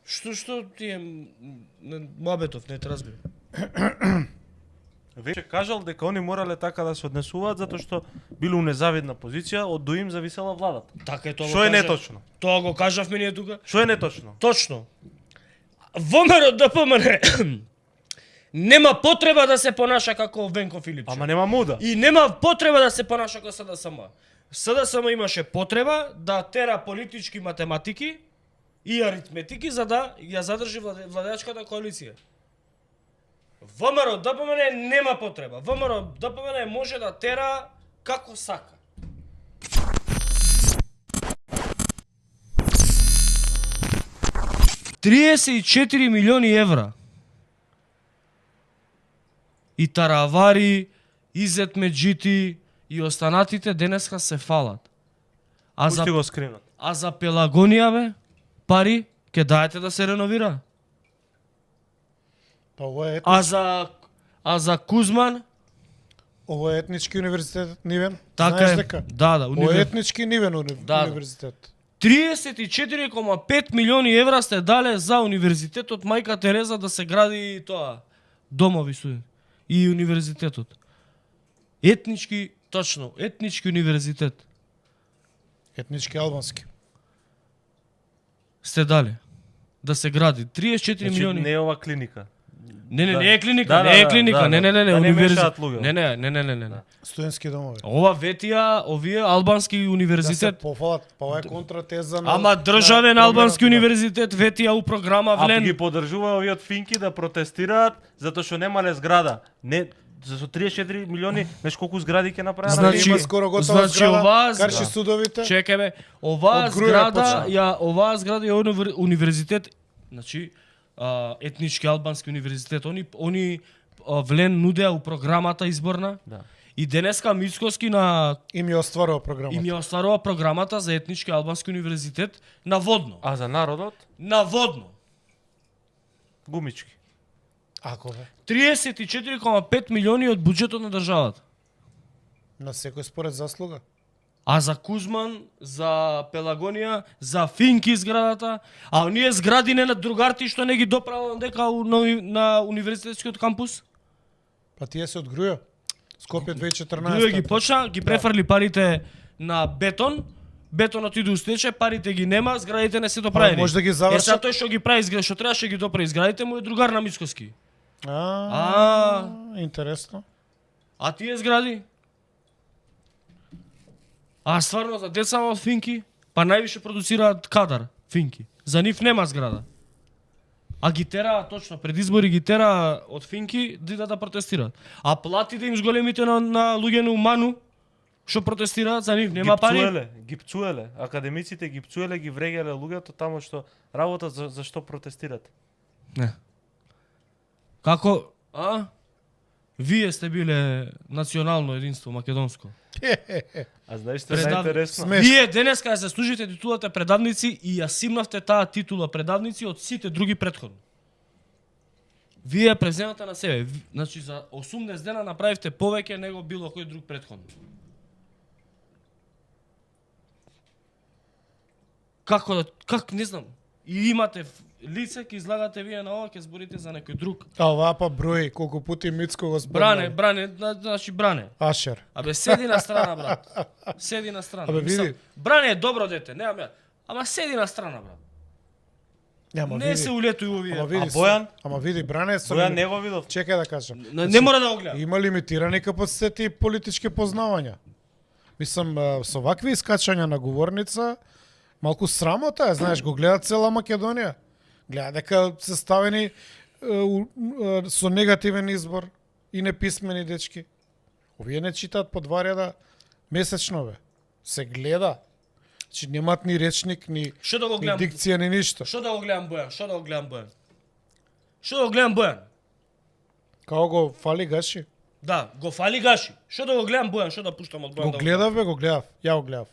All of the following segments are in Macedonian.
Што ти е муабетов, не те разбирам. Веќе кажал дека они морале така да се однесуваат затоа што биле у незавидна позиција, од до им зависела владата. Така е тоа. Што е неточно? Тоа го кажавме ние тука. Што е неточно? Точно. ВМРО ДПМН нема потреба да се понаша како Венко Филипче. Ама нема муда. И нема потреба да се понаша како СДСМ. СДСМ имаше потреба да тера политички математики и аритметики за да ја задржи владеачката коалиција. ВМРО ДПМН нема потреба. ВМРО ДПМН може да тера како сака. $34 милиони евра. И таравари, и зетмеджити, и останатите денеска се фалат. Пусти го скринот. А за Пелагонија, бе, пари, ке дајте да се реновира. Па ова е А за Кузман, ова е етнички универзитет Нивен. така Знаеш е. дека? Да, Ова е етнички Нивен универзитет. 34,5 милиони евра сте дале за универзитетот Мајка Тереза да се гради тоа домови студенти и универзитетот. Етнички, точно, етнички универзитет Етнички албански. сте дале да се гради 34 Значи, милиони. не е ова клиника. Не е клиника, Да, не е да, клиника, да, не, да. Да не универзитет. мешаат луѓе. Не. Студентски домови. Ова ветија, овие албански Да се универзитет. пофалат, па ова е контратеза на... Ама државен албански универзитет ветија у програма А Влен. ги подржува овие од Финки да протестираат затоа што немале зграда. Не за со 34 милиони, знаеш колку згради ќе направат? Значи, Има скоро готова значи зграда, оваа карши зграда- судовите. Чекај бе, оваа Од Груеве зграда, почна. оваа зграда е универзитет, значи етнички албански универзитет, они Влен нудеа у програмата изборна. Да. И денеска Мицкоски на Им ја остварува програмата. им ја остварува програмата за етнички албански универзитет наводно. А за народот? Наводно. Гумички. Ако бе. 34,5 милиони од буџетот на државата. На секој според заслуга. А за Кузман, за Пелагонија, за Финки зградата, а оние згради не на другарти што не ги доправил дека на универзитетскиот кампус? Па тие се од Груја. Скопје 2014. Други ги почна, ги префрли парите на бетон, бетонот иде устече, парите ги нема, зградите не се доправени. може да ги завршат? Сега тој што ги прави згради, што требаше ги доправи зградите му е другар на Мицкоски. Интересно. А тие згради? А стварно за деца од Финки, па највише продуцираат кадар Финки. За нив нема зграда. А ги тера, точно, пред избори ги тера од Финки да идат да протестираат. А платите им зголемите на луѓе на Уману, што протестираат, за нив нема пари. Ги пцуеле. Академиците ги пцуеле, ги врегеле луѓето тамо што работат за што протестират. Не. Како, вие сте биле национално единство македонско. А знаеш што е најинтересно? Вие денеска ја заслужите титулата предавници и ја симнавте таа титула предавници од сите други претходни. Вие ја преземате на себе. Значи за 80 дена направивте повеќе него било кој друг претходно. Как не знам. И имате лице, ќе излагате вие на ова, ќе зборите за некој друг. А оваа па брои колку пати Мицко го спомна. Бране, значи бране. Ашер. Абе седи на страна, брат. Седи на страна. Абе, види. Бране е добро дете, немам ја. Ама седи на страна, брат. Ама Не се улетуј овие. Ама види. А Бојан? Ама види, Бране со Бојан не го видов. Чекај да кажам. Не мора да го гледа. Има лимитирани капацитети и политички познавања. Мислам, со вакви искачања на говорница, малку срамота е, знаеш, го гледа цела Македонија. Гледа дека се ставени со негативен избор и неписмени дечки. Овие не читаат по 2 реда месечно, бе. Се гледа. Значи немаат ни речник, ни Што да го гледам? дикција, ни ништо. Што да го гледам Бојан? Што да го гледам Бојан? Као го фали гаши? Да, го фали гаши. Што да го гледам Бојан? Што да пуштам од Бојан? Го гледав, бе, го гледав. Ја го гледав.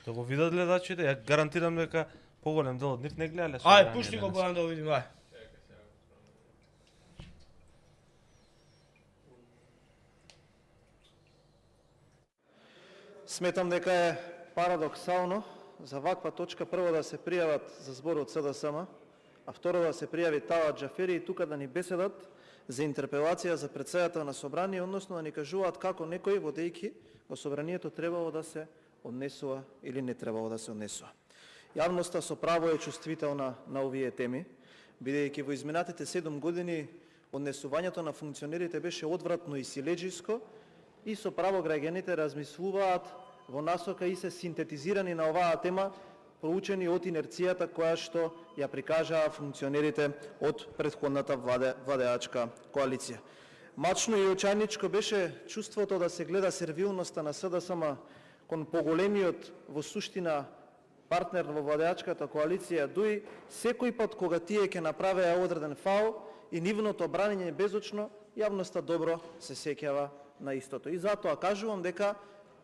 Да го видат гледачите, ја гарантирам дека поголем дел од нив не гледале. Ај, пушти го Бојан да го видим, ај. Сметам дека е парадоксално за ваква точка прво да се пријават за збор од СДСМ, а второ да се пријави Талат Џафери и тука да ни беседат за интерпелација за председател на собрание, односно да ни кажуваат како некој водејки во собранието требало да се однесува или не требало да се однесува. Јавноста со право е чувствителна на овие теми, бидејќи во изминатите 7 години однесувањето на функционерите беше одвратно и силеџиско и со право граѓаните размислуваат во насока и се синтетизирани на оваа тема, проучени од инерцијата која што ја прикажаа функционерите од претходната владеачка коалиција. Мачно и очајничко беше чувството да се гледа сервилноста на СДСМ кон поголемиот во суштина партнер во владеачката коалиција ДУИ, секој пат кога тие ќе направеа одреден фаул и нивното бранење безочно, јавноста добро се сеќава на истото. И затоа кажувам дека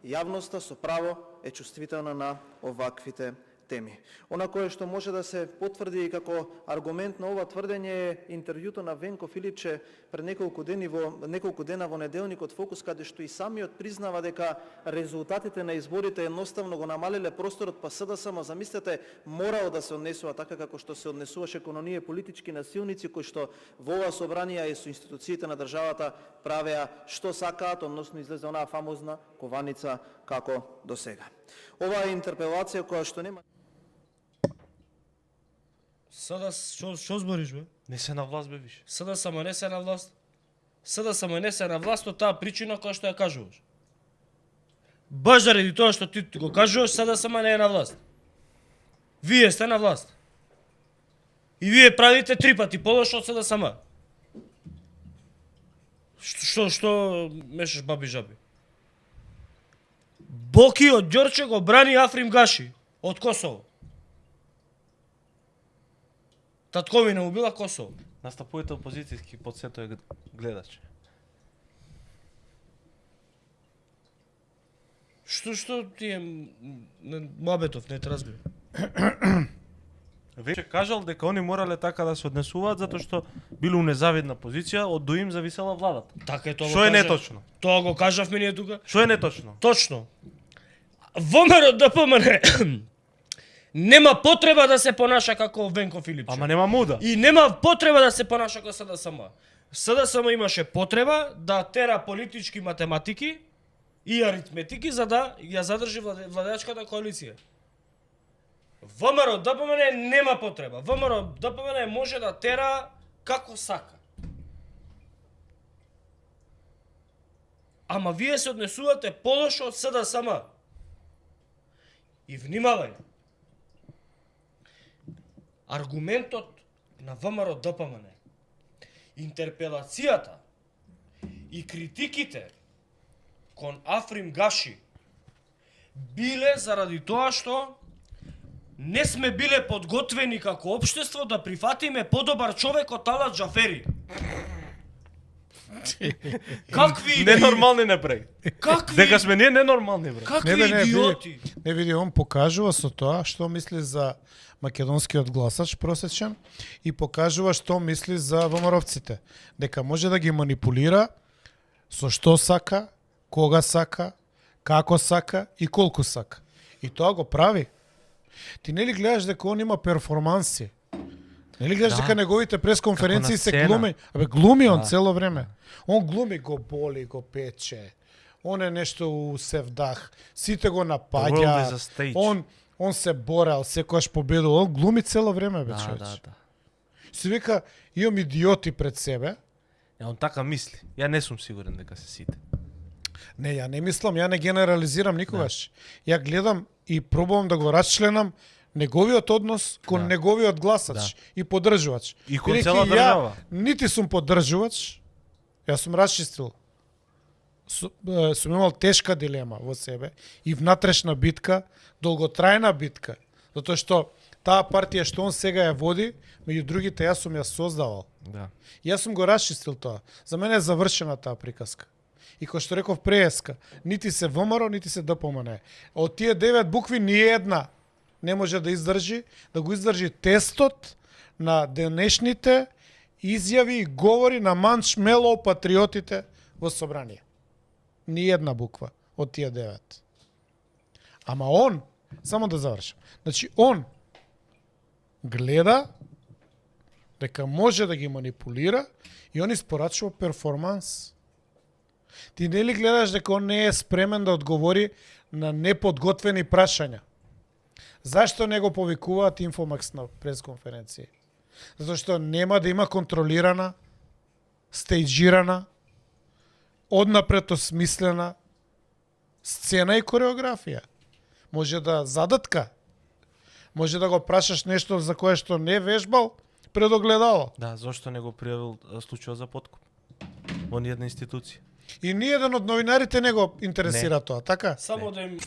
јавноста со право е чувствителна на оваквите теми. Она кое што може да се потврди и како аргумент на ова тврдење е интервјуто на Венко Филипче пред неколку дена во неделникот Фокус, каде што и самиот признава дека резултатите на изборите едноставно го намалиле просторот, па СДСМ, замислете, морало да се однесува така како што се однесуваше кон оние политички насилници кои што во ова собранија и со институциите на државата правеа што сакаат, односно излезе онаа фамозна кованица како до сега. Ова е интерпелација која што нема. Sada, што збориш, бе? Не се на власт, бе, више. Sada само не се на власт. Sada само не се на власт од таа причина која што ја кажуваш. Баш заради тоа што ти го кажуваш, sada само не е на власт. Вие сте на власт. И вие правите 3 пати полошо од sada сама. Што мешаш баби жаби? Боки од Ѓорче го брани Африм Гаши од Косово. Татковина му била Косово. Настапувате опозицијски под сето е гледач. Што ти е Мабетов, не те разбира. Веќе кажал дека они морале така да се однесуваат затоа што биле у незавидна позиција, од до им зависела владата. Така е тоа. Што е неточно? Тоа го кажавме ние тука. Што е неточно? Точно. ВМРО ДПМН нема потреба да се понаша како Венко Филипче. Ама нема муда. И нема потреба да се понаша како СДСМ. СДСМ имаше потреба да тера политички математики и аритметики за да ја задржи владеачката коалиција. ВМРО ДПМН нема потреба. ВМРО ДПМН може да тера како сака. Ама вие се однесувате полошо од СДСМ. И внимавај. Аргументот на ВМРО ДПМН, интерпелацијата и критиките кон Африм Гаши биле заради тоа што не сме биле подготвени како општество да прифатиме подобар човек од Талат Џафери. Какви Ненормални не бре. Какви Дека сме ние ненормални бре. Какви идиоти? Не види, он покажува со тоа што мисли за македонскиот гласач просечен и покажува што мисли за ВМРО-вците. Дека може да ги манипулира со што сака, кога сака, како сака и колку сака. И тоа го прави. Ти нели гледаш дека он има перформанси? Нели гледаш дека неговите пресконференции се глуми? Абе глуми он цело време. Он глуми, го боли, го пече. Он е нешто у севдах. Сите го напаѓаат. Он се борел, секогаш победил. Он глуми цело време, бе, човече. Си вика, имам идиоти пред себе. Он така мисли. Ја не сум сигурен дека се сите. Не, ја не мислам, ја не генерализирам никогаш. Ја гледам и пробувам да го расчленам неговиот однос кон неговиот гласач и поддржувач. И кон цела држава. Нити сум поддржувач, јас сум расчистил. Сум имал тешка дилема во себе и внатрешна битка, долготрајна битка, затоа што таа партија што он сега ја води, меѓу другите јас сум ја создавал. Да. Јас сум го расчистил тоа. За мене е завршена таа приказка. И кој што реков преска, нити се ВМРО, нити се ДПМН. Од тие 9 букви ни една не може да издржи, да го издржи тестот на денешните изјави и говори на маншмело патриотите во собрание. Ни една буква од тие 9. Ама он, само да завршам, значи он гледа дека може да ги манипулира и он испорачува перформанс. Ти нели гледаш дека он не е спремен да одговори на неподготвени прашања? Зашто не го повикуваат Инфомакс на пресконференција? Затоа што нема да има контролирана, стејџирана, однапред осмислена сцена и кореографија. Може да задатка, може да го прашаш нешто за кое што не вежбал пред огледало. Да, зошто не го пријавил случајот за подкуп? Во ниједна институција. И ниеден од новинарите не го интересира Не. тоа, така? Само да им